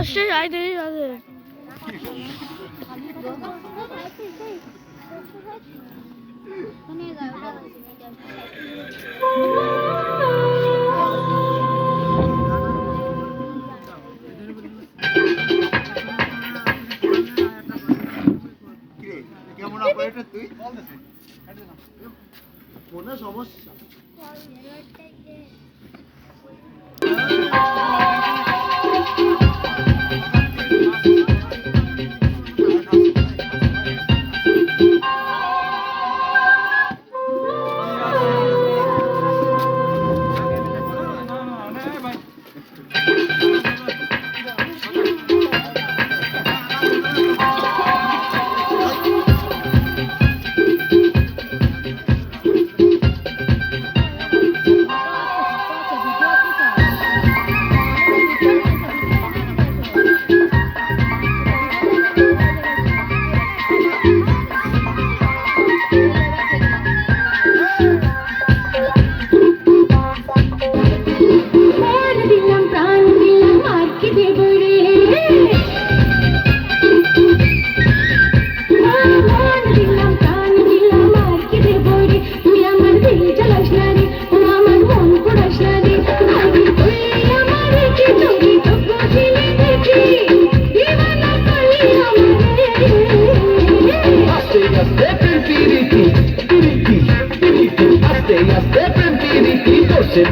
সেই আইডি আছে কেমন অপারেটর তুই কোন সমস্যা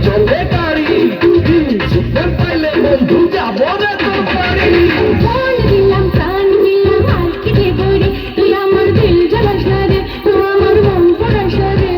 চলে গাড়ি সুপার পাইলে বন্ধু যাবো রে তোর বাড়ি বল দিলাম প্রাণ দিলাম আর কি দেব রে তুই আমার দিল জ্বালাস না রে তুই আমার মন পড়াস না রে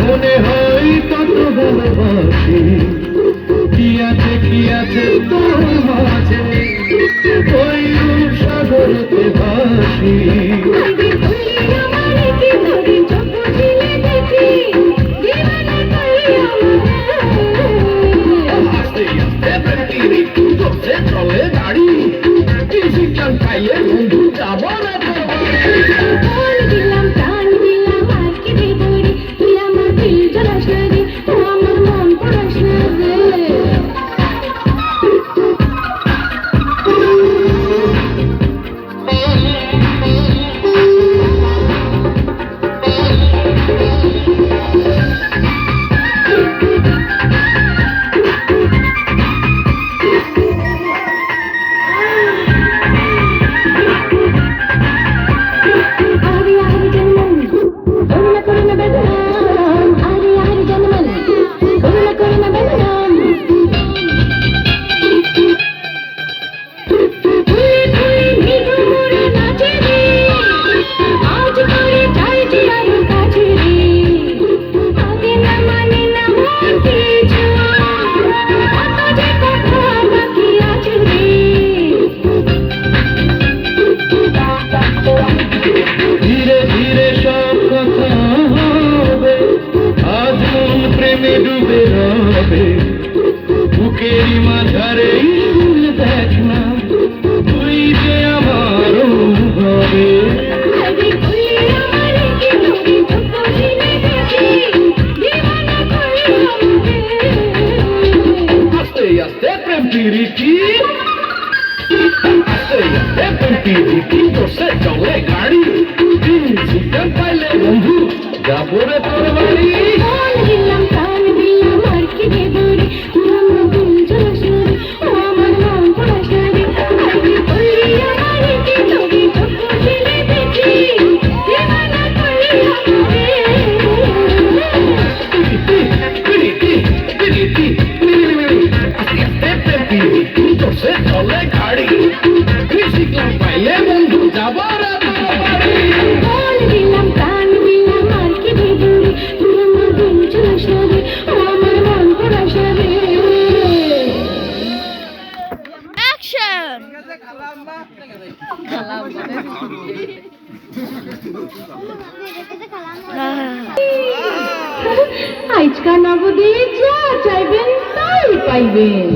মনে হয় কত ভালোবাসি কি আছে তোর মাঝে ওই সাগরতে ভাসি চলে গাড়ি ডিজিটাল খাইয়ে বন্ধু যাবো না দিলাম প্রাণ দিলাম আর কি দেব রে তুই আমার দিল জ্বালাস না রে তুই আমার মন পড়াস না রে বুকের মাঝারে দেখ না তুই যে আমার হবে আস্তে আস্তে প্রেম পিরিতি আস্তে আস্তে প্রেম পিরিতি তোর চলে গাড়ি সিজন পাইলে বন্ধু যাবো রে তোর বাড়ি দিলাম প্রাণ দিলাম আর কি দেব রে তুই আমার দিল জ্বালাস না রে ও আমার মন পড়াস না রে আগে বললি আমার কি তোকে চোখ ছেলে দেখি দিবানা করলি আমারে আজকা নগদে যা চাইবেন তাই পাইবেন।